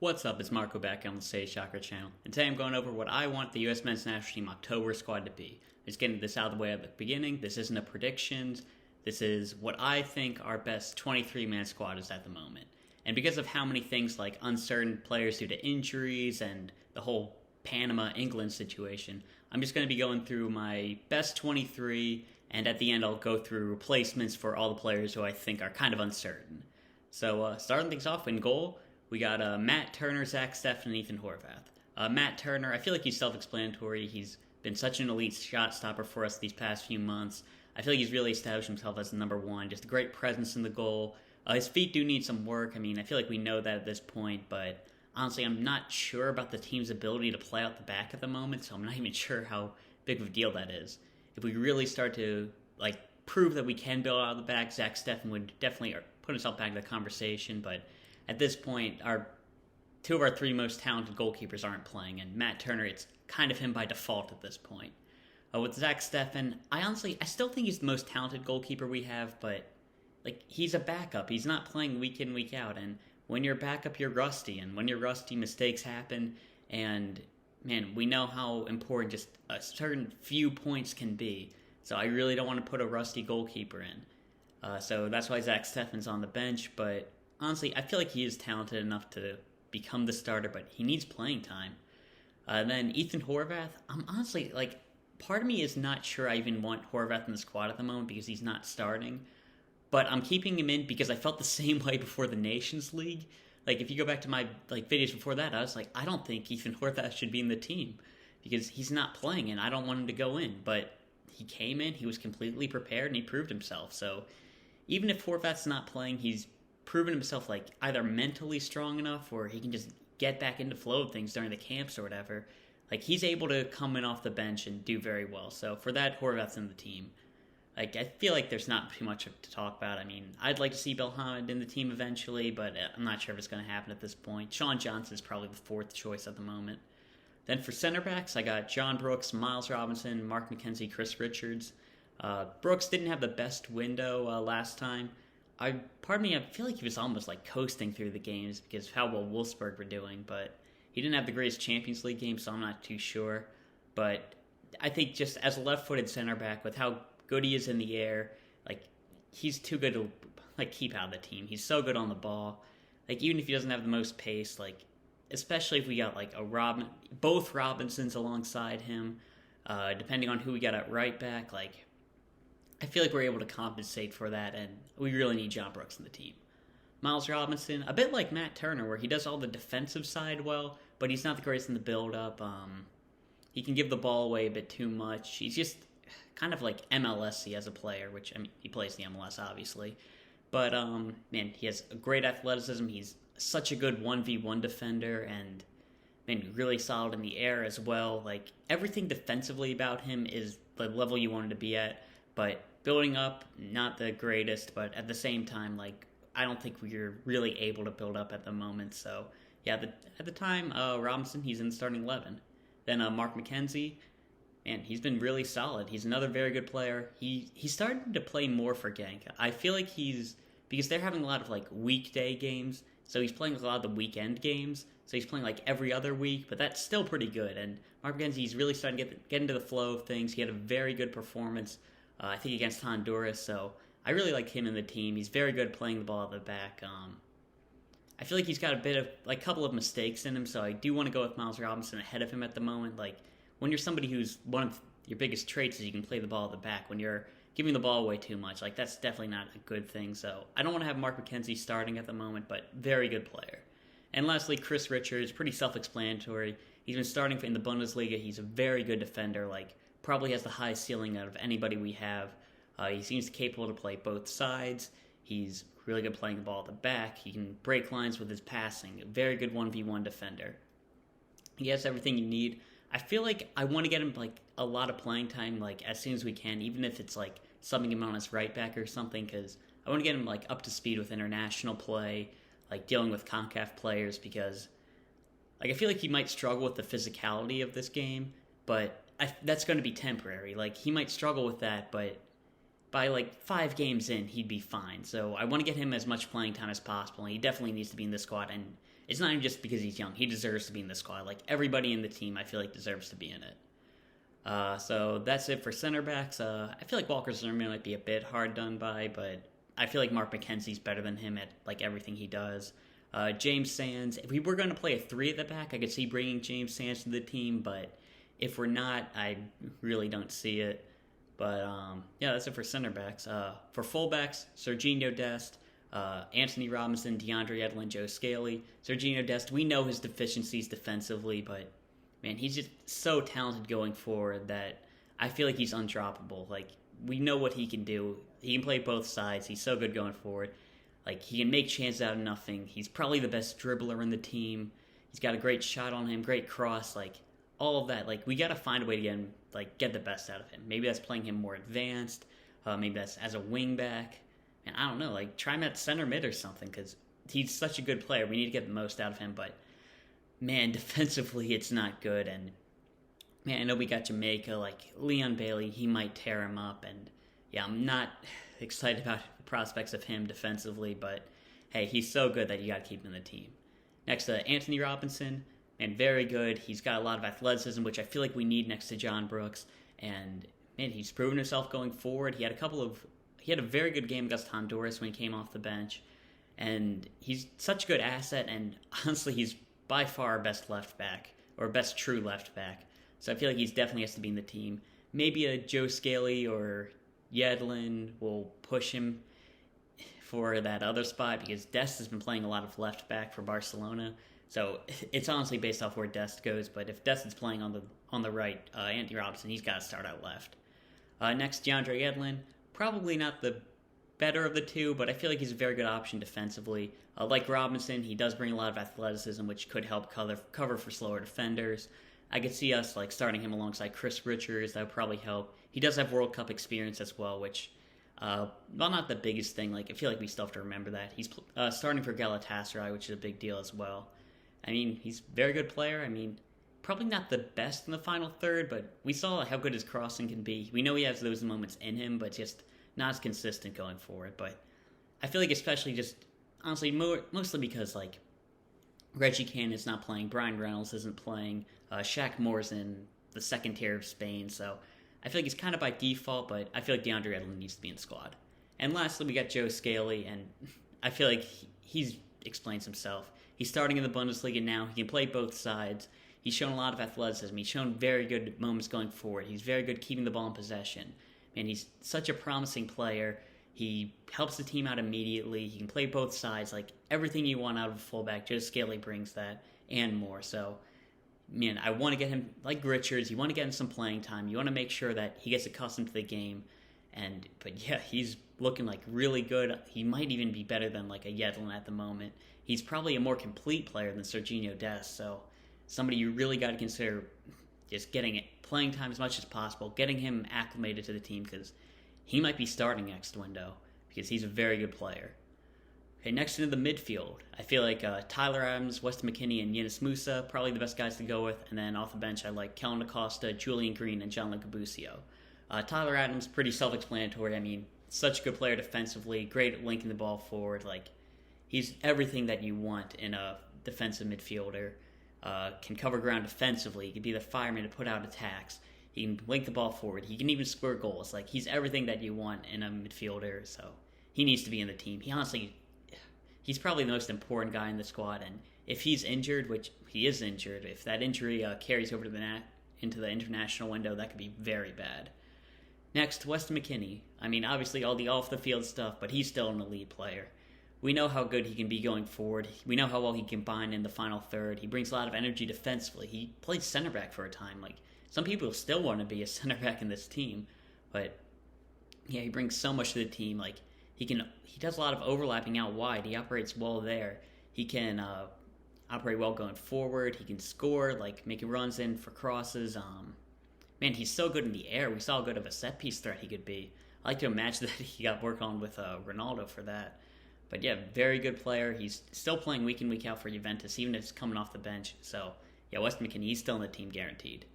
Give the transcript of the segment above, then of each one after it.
What's up, it's Marco back on the Say Shocker channel, and today I'm going over what I want the US Men's National Team October squad to be. Just getting this out of the way at the beginning, this isn't a predictions, this is what I think our best 23-man squad is at the moment. And because of how many things like uncertain players due to injuries and the whole Panama-England situation, I'm just going to be going through my best 23, and at the end I'll go through replacements for all the players who I think are kind of uncertain. So starting things off in goal, we got Matt Turner, Zack, Steffen, and Ethan Horvath. Matt Turner, I feel like he's self-explanatory. He's been such an elite shot stopper for us these past few months. I feel like he's really established himself as the number one, just a great presence in the goal. His feet do need some work. I mean, I feel like we know that at this point, but honestly, I'm not sure about the team's ability to play out the back at the moment, so I'm not even sure how big of a deal that is. If we really start to prove that we can build out of the back, Zack, Steffen would definitely put himself back in the conversation, but at this point, two of our three most talented goalkeepers aren't playing, and Matt Turner, it's kind of him by default at this point. With Zack Steffen, I still think he's the most talented goalkeeper we have, but he's a backup. He's not playing week in, week out, and when you're a backup, you're rusty, and when you're rusty, mistakes happen, and man, we know how important just a certain few points can be, so I really don't want to put a rusty goalkeeper in. So that's why Zack Steffen's on the bench, but honestly, I feel like he is talented enough to become the starter, but he needs playing time. Then Ethan Horvath, I'm honestly, part of me is not sure I even want Horvath in the squad at the moment because he's not starting, but I'm keeping him in because I felt the same way before the Nations League. If you go back to my videos before that, I was like, I don't think Ethan Horvath should be in the team because he's not playing and I don't want him to go in, but he came in, he was completely prepared, and he proved himself. So even if Horvath's not playing, he's proven himself either mentally strong enough or he can just get back into flow of things during the camps or whatever. He's able to come in off the bench and do very well. So for that, Horvath's in the team. I feel like there's not too much to talk about. I mean, I'd like to see Hamid in the team eventually, but I'm not sure if it's going to happen at this point. Sean Johnson's probably the fourth choice at the moment. Then for center backs, I got John Brooks, Miles Robinson, Mark McKenzie, Chris Richards. Brooks didn't have the best window last time. Part of me, I feel like he was almost coasting through the games because of how well Wolfsburg were doing, but he didn't have the greatest Champions League game, so I'm not too sure. But I think just as a left-footed center back, with how good he is in the air, he's too good to keep out of the team. He's so good on the ball. Even if he doesn't have the most pace, especially if we got both Robinsons alongside him, depending on who we got at right back, I feel like we're able to compensate for that, and we really need John Brooks in the team. Miles Robinson, a bit like Matt Turner, where he does all the defensive side well, but he's not the greatest in the build-up. He can give the ball away a bit too much. He's just kind of MLS-y as a player, which, I mean, he plays the MLS, obviously. But, man, he has a great athleticism. He's such a good 1v1 defender, and, man, really solid in the air as well. Everything defensively about him is the level you want him to be at. But building up, not the greatest, but at the same time, I don't think we're really able to build up at the moment. So, yeah, at the time, Robinson, he's in the starting 11. Then Mark McKenzie, man, he's been really solid. He's another very good player. He's starting to play more for Genk. I feel like because they're having a lot of, weekday games, so he's playing a lot of the weekend games. So he's playing, every other week, but that's still pretty good. And Mark McKenzie, he's really starting to get into the flow of things. He had a very good performance I think against Honduras, so I really like him in the team. He's very good playing the ball at the back. I feel like he's got a bit of, couple of mistakes in him, so I do want to go with Miles Robinson ahead of him at the moment. When you're somebody who's one of your biggest traits is you can play the ball at the back, when you're giving the ball away too much, that's definitely not a good thing. So I don't want to have Mark McKenzie starting at the moment, but very good player. And lastly, Chris Richards, pretty self-explanatory. He's been starting in the Bundesliga. He's a very good defender, probably has the highest ceiling out of anybody we have. He seems capable to play both sides. He's really good playing the ball at the back. He can break lines with his passing. A very good 1v1 defender. He has everything you need. I feel like I want to get him a lot of playing time as soon as we can, even if it's subbing him on as right back or something, because I want to get him up to speed with international play, dealing with CONCACAF players, because I feel like he might struggle with the physicality of this game, but that's going to be temporary. He might struggle with that, but by 5 games in, he'd be fine. So I want to get him as much playing time as possible, and he definitely needs to be in the squad. And it's not even just because he's young. He deserves to be in the squad. Like, everybody in the team, I feel like, deserves to be in it. So that's it for center backs. I feel like Walker Zimmerman might be a bit hard done by, but I feel like Mark McKenzie's better than him at like everything he does. James Sands, if we were going to play a 3 at the back, I could see bringing James Sands to the team, but if we're not, I really don't see it. But yeah, that's it for center backs. For fullbacks, Sergiño, Dest, Antonee Robinson, Deandre Yedlin, Joe Scaley. Sergiño Dest, we know his deficiencies defensively, but man, he's just so talented going forward that I feel like he's undroppable. Like, we know what he can do. He can play both sides. He's so good going forward. Like, he can make chances out of nothing. He's probably the best dribbler in the team. He's got a great shot on him, great cross, like, all of that. Like, we got to find a way to get him, like, get the best out of him. Maybe that's playing him more advanced. Maybe that's as a wing back. And I don't know, like, try him at center mid or something, because he's such a good player. We need to get the most out of him, but man, defensively, it's not good. And man, I know we got Jamaica, like Leon Bailey, he might tear him up. And yeah, I'm not excited about the prospects of him defensively, but hey, he's so good that you got to keep him in the team. Next, Antonee Robinson, man, very good. He's got a lot of athleticism, which I feel like we need next to John Brooks. And man, he's proven himself going forward. He had a very good game against Honduras when he came off the bench. And he's such a good asset, and honestly, he's by far our best left back, or best true left back. So I feel like he's definitely has to be in the team. Maybe a Joe Scaley or Yedlin will push him for that other spot, because Dest has been playing a lot of left back for Barcelona. So it's honestly based off where Dest goes, but if Dest is playing on the right, Antonee Robinson, he's got to start out left. Next, Deandre Yedlin, probably not the better of the two, but I feel like he's a very good option defensively. Like Robinson, he does bring a lot of athleticism, which could help cover for slower defenders. I could see us like starting him alongside Chris Richards. That would probably help. He does have World Cup experience as well, which, well, not the biggest thing. Like, I feel like we still have to remember that. He's starting for Galatasaray, which is a big deal as well. I mean, he's a very good player. I mean, probably not the best in the final third, but we saw how good his crossing can be. We know he has those moments in him, but just not as consistent going forward. But I feel like especially just, honestly, mostly because, like, Reggie Cannon's not playing, Brian Reynolds isn't playing, Shaq Moore's in the second tier of Spain, so I feel like he's kind of by default, but I feel like Deandre Yedlin needs to be in the squad. And lastly, we got Joe Scaley, and I feel like he explains himself. He's starting in the Bundesliga now. He can play both sides. He's shown a lot of athleticism. He's shown very good moments going forward. He's very good keeping the ball in possession. Man, he's such a promising player. He helps the team out immediately. He can play both sides. Like, everything you want out of a fullback, Joe Scaley brings that and more. So, man, I want to get him, like Richards, you want to get him some playing time. You want to make sure that he gets accustomed to the game. But yeah, he's looking like really good. He might even be better than like a Yedlin at the moment. He's probably a more complete player than Sergiño Dest. So somebody you really got to consider just getting it playing time as much as possible, getting him acclimated to the team, because he might be starting next window because he's a very good player. Okay, next into the midfield, I feel like Tyler Adams, Weston McKennie, and Yunus Musah, probably the best guys to go with. And then off the bench, I like Kellen Acosta, Julian Green, and Gianluca Busio. Tyler Adams, pretty self-explanatory. I mean, such a good player defensively, great at linking the ball forward. Like, he's everything that you want in a defensive midfielder. Can cover ground defensively. He can be the fireman to put out attacks. He can link the ball forward. He can even score goals. Like, he's everything that you want in a midfielder, so he needs to be in the team. He's probably the most important guy in the squad, and if he's injured, which he is injured, if that injury carries over to into the international window, that could be very bad. Next, Weston McKennie. I mean, obviously all the off-the-field stuff, but he's still an elite player. We know how good he can be going forward. We know how well he can combine in the final third. He brings a lot of energy defensively. He played center back for a time. Like, some people still want to be a center back in this team, but yeah, he brings so much to the team. Like, he does a lot of overlapping out wide. He operates well there. He can operate well going forward. He can score, like making runs in for crosses. Man, he's so good in the air. We saw how good of a set piece threat he could be. I like to imagine that he got work on with Ronaldo for that. But yeah, very good player. He's still playing week in, week out for Juventus, even if he's coming off the bench. So yeah, Weston McKennie, he's still in the team guaranteed.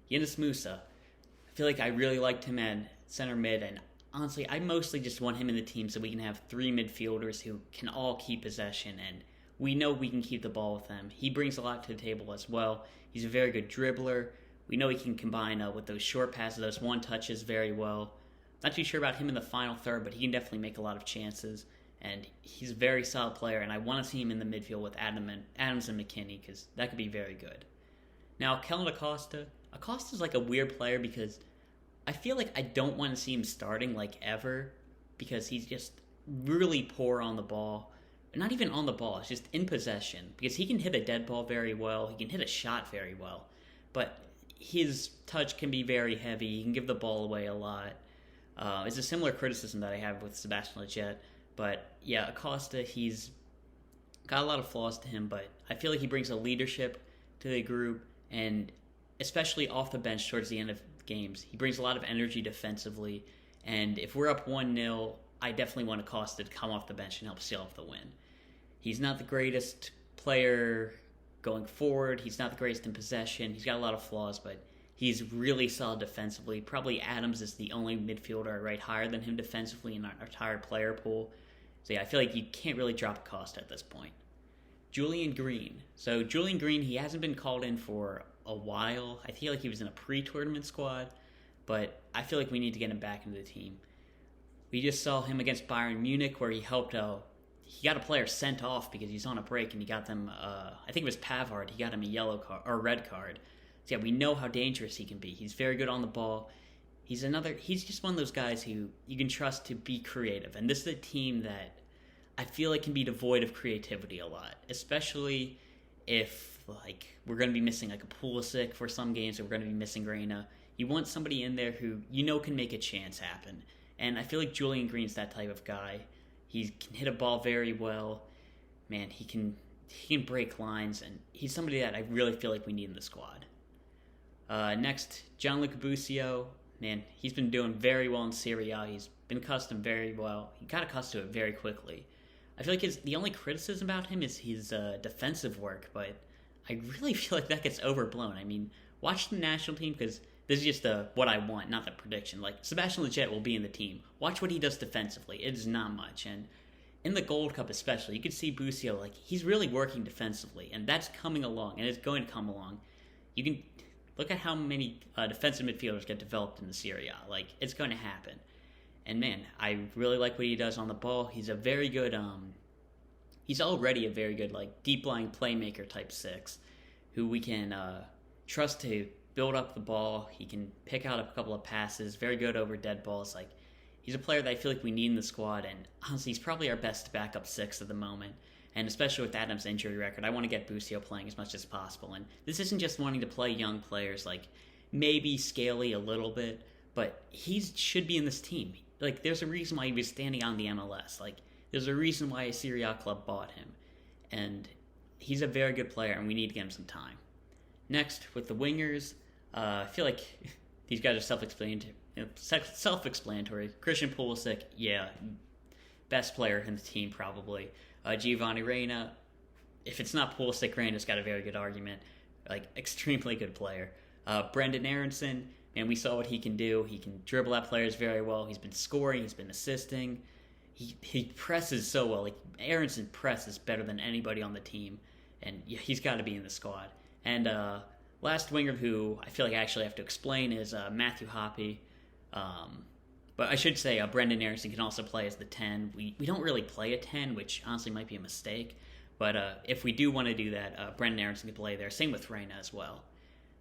Yunus Musah, I feel like I really liked him at center mid, and honestly, I mostly just want him in the team so we can have three midfielders who can all keep possession, and we know we can keep the ball with him. He brings a lot to the table as well. He's a very good dribbler. We know he can combine with those short passes, those one-touches very well. Not too sure about him in the final third, but he can definitely make a lot of chances. And he's a very solid player, and I want to see him in the midfield with Adams and McKennie, because that could be very good. Now, Kellen Acosta. Acosta's like a weird player because I feel like I don't want to see him starting like ever, because he's just really poor on the ball. Not even on the ball, it's just in possession, because he can hit a dead ball very well, he can hit a shot very well, but his touch can be very heavy, he can give the ball away a lot. It's a similar criticism that I have with Sebastian Lletget, but yeah, Acosta, he's got a lot of flaws to him, but I feel like he brings a leadership to the group, and especially off the bench towards the end of games, he brings a lot of energy defensively, and if we're up 1-0, I definitely want Acosta to come off the bench and help seal off the win. He's not the greatest player going forward. He's not the greatest in possession. He's got a lot of flaws, but he's really solid defensively. Probably Adams is the only midfielder I rate higher than him defensively in our entire player pool. So yeah, I feel like you can't really drop Acosta at this point. Julian Green. So Julian Green, he hasn't been called in for a while. I feel like he was in a pre-tournament squad, but I feel like we need to get him back into the team. We just saw him against Bayern Munich where he helped he got a player sent off because he's on a break, and he got them, I think it was Pavard, he got him a yellow card, or a red card. So yeah, we know how dangerous he can be. He's very good on the ball. He's just one of those guys who you can trust to be creative. And this is a team that I feel like can be devoid of creativity a lot, especially if we're going to be missing a Pulisic for some games, or we're going to be missing Reyna. You want somebody in there who can make a chance happen. And I feel like Julian Green's that type of guy. He can hit a ball very well. Man, he can break lines, and he's somebody that I really feel like we need in the squad. Next, Gianluca Busio. Man, he's been doing very well in Serie A. He's been accustomed very well. He got accustomed to it very quickly. I feel like the only criticism about him is his defensive work, but I really feel like that gets overblown. I mean, watch the national team, because this is just what I want, not the prediction. Sebastian Lletget will be in the team. Watch what he does defensively. It is not much. And in the Gold Cup especially, you could see Busio, he's really working defensively. And that's coming along, and it's going to come along. You can look at how many defensive midfielders get developed in the Serie A. It's going to happen. And man, I really like what he does on the ball. He's a very good, he's already a very good, deep-lying playmaker type 6, who we can trust to build up the ball. He can pick out a couple of passes, very good over dead balls. He's a player that I feel like we need in the squad, and honestly, he's probably our best backup 6 at the moment. And especially with Adams' injury record, I want to get Busio playing as much as possible. And this isn't just wanting to play young players, maybe Scaly a little bit, but he should be in this team. There's a reason why he was standing on the MLS. There's a reason why a Serie A club bought him. And he's a very good player, and we need to get him some time. Next, with the wingers, I feel like these guys are self-explanatory. Christian Pulisic, yeah, best player in the team probably. Giovanni Reyna, if it's not Pulisic, Reyna's got a very good argument. Extremely good player. Brenden Aaronson, and we saw what he can do. He can dribble at players very well. He's been scoring. He's been assisting. He presses so well. Aaronson presses better than anybody on the team, and yeah, he's got to be in the squad. And last winger who I feel like I actually have to explain is Matthew Hoppe. But I should say Brenden Aaronson can also play as the 10. We don't really play a 10, which honestly might be a mistake. But if we do want to do that, Brenden Aaronson can play there. Same with Reyna as well.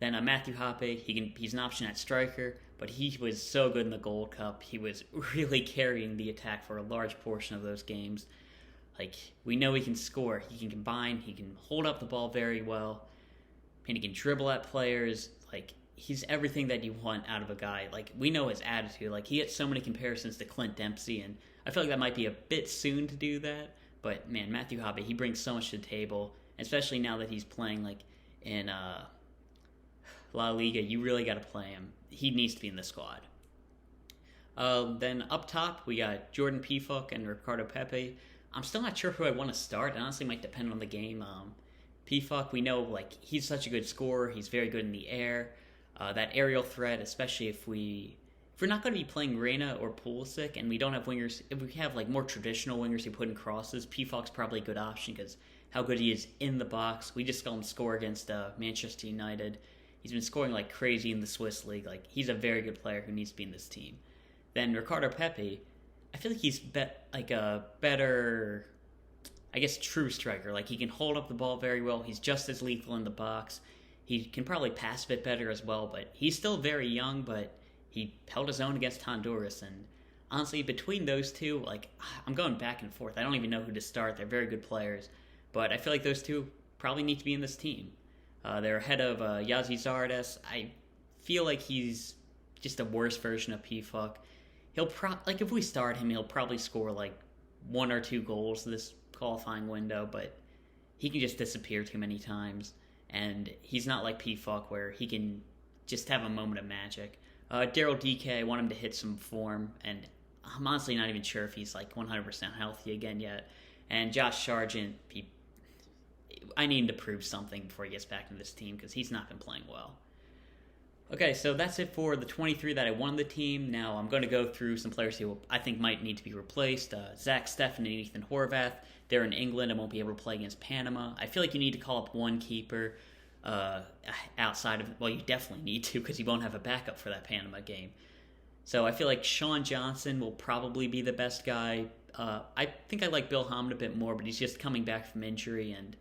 Then Matthew Hoppe, he's an option at striker, but he was so good in the Gold Cup. He was really carrying the attack for a large portion of those games. We know he can score. He can combine. He can hold up the ball very well. And he can dribble at players. He's everything that you want out of a guy. We know his attitude. He gets so many comparisons to Clint Dempsey, and I feel like that might be a bit soon to do that. But man, Matthew Hoppe, he brings so much to the table, especially now that he's playing in La Liga. You really got to play him. He needs to be in the squad. Then up top, we got Jordan Pefok and Ricardo Pepe. I'm still not sure who I want to start. It honestly might depend on the game. Pefok, we know he's such a good scorer. He's very good in the air. That aerial threat, especially if we're not going to be playing Reyna or Pulisic, and we don't have wingers, if we have more traditional wingers who put in crosses, Pefok's probably a good option because how good he is in the box. We just saw him score against Manchester United. He's been scoring like crazy in the Swiss league. Like, he's a very good player who needs to be in this team. Then Ricardo Pepe, I feel like he's a better, I guess, true striker. Like, he can hold up the ball very well. He's just as lethal in the box. He can probably pass a bit better as well, but he's still very young, but he held his own against Honduras. And honestly, between those two, like, I'm going back and forth. I don't even know who to start. They're very good players, but I feel like those two probably need to be in this team. They're ahead of Yazi Zardes. I feel like he's just a worse version of Pefok. He'll if we start him, he'll probably score like 1 or 2 goals this qualifying window, but he can just disappear too many times. And he's not like Pefok where he can just have a moment of magic. Daryl DK, I want him to hit some form, and I'm honestly not even sure if he's like 100% healthy again yet. And Josh Sargent, I need him to prove something before he gets back into this team because he's not been playing well. Okay, so that's it for the 23 that I won the team. Now I'm going to go through some players who I think might need to be replaced. Zack, Steffen, and Ethan Horvath. They're in England and won't be able to play against Panama. I feel like you need to call up one keeper outside of... Well, you definitely need to because you won't have a backup for that Panama game. So I feel like Sean Johnson will probably be the best guy. I think I like Bill Hamid a bit more, but he's just coming back from injury. And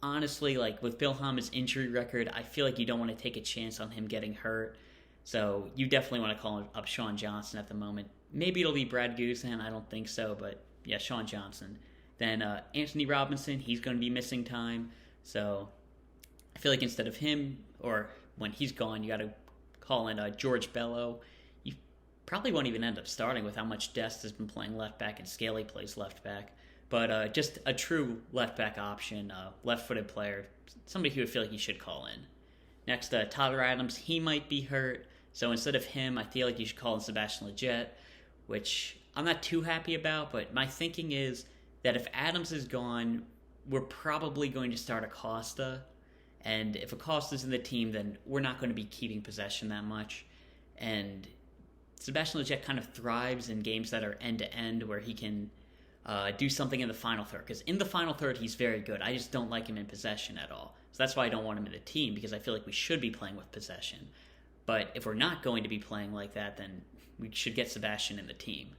honestly, like with Bill Hamid's injury record, I feel like you don't want to take a chance on him getting hurt. So you definitely want to call up Sean Johnson at the moment. Maybe it'll be Brad Guzan. I don't think so, but yeah, Sean Johnson. Then Anthony Robinson, he's going to be missing time. So I feel like instead of him, or when he's gone, you got to call in George Bello. You probably won't even end up starting with how much Dest has been playing left back and Scaly plays left back. But just a true left back option, left-footed player, somebody who would feel like you should call in. Next, Tyler Adams, he might be hurt. So instead of him, I feel like you should call in Sebastian Lletget, which I'm not too happy about, but my thinking is that if Adams is gone, we're probably going to start Acosta. And if Acosta's in the team, then we're not going to be keeping possession that much. And Sebastian Lletget kind of thrives in games that are end-to-end where he can do something in the final third. Because in the final third, he's very good. I just don't like him in possession at all. So that's why I don't want him in the team, because I feel like we should be playing with possession. But if we're not going to be playing like that, then we should get Sebastian in the team.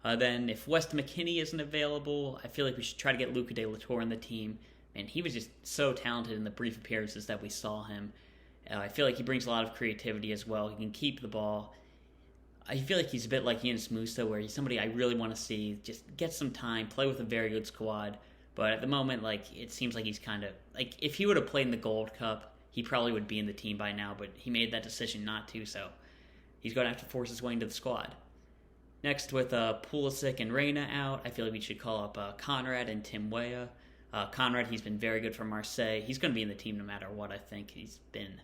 Then if West McKennie isn't available, I feel like we should try to get Luca de la Torre in the team. And he was just so talented in the brief appearances that we saw him. I feel like he brings a lot of creativity as well. He can keep the ball. I feel like he's a bit like Yunus Musah, where he's somebody I really want to see just get some time, play with a very good squad. But at the moment, like, it seems like he's kind of... Like, if he would have played in the Gold Cup, he probably would be in the team by now, but he made that decision not to, so he's going to have to force his way into the squad. Next, with Pulisic and Reyna out, I feel like we should call up Conrad and Tim Weah. Conrad, he's been very good for Marseille. He's going to be in the team no matter what, I think. He's been,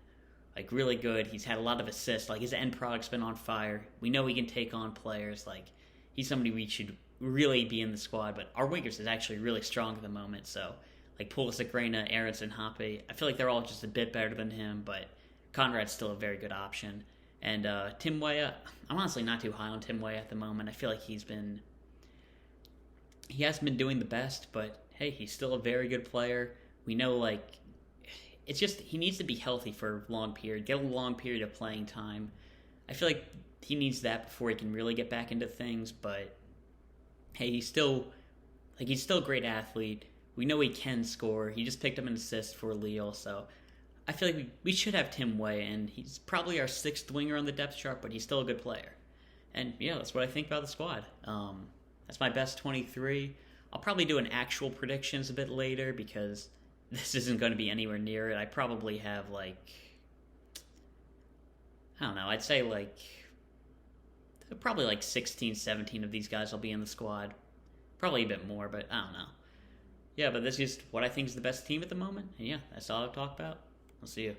like, really good. He's had a lot of assists. Like, his end product's been on fire. We know he can take on players. Like, he's somebody we should really be in the squad, but our wingers is actually really strong at the moment, so, like, Pulisic, Reyna, Aaronson, Hoppe, I feel like they're all just a bit better than him, but Conrad's still a very good option. And Tim Weah, I'm honestly not too high on Tim Weah at the moment. I feel like he hasn't been doing the best, but hey, he's still a very good player. We know, like, it's just he needs to be healthy for a long period, get a long period of playing time. I feel like he needs that before he can really get back into things, but hey, he's still a great athlete. We know he can score. He just picked up an assist for Lille, so I feel like we should have Tim Weah, and he's probably our 6th winger on the depth chart, but he's still a good player. And yeah, that's what I think about the squad. That's my best 23. I'll probably do an actual predictions a bit later because this isn't going to be anywhere near it. I probably have, like, I don't know, I'd say probably like 16, 17 of these guys will be in the squad. Probably a bit more, but I don't know. Yeah, but that's just what I think is the best team at the moment. And yeah, that's all I'll talk about. I'll see you.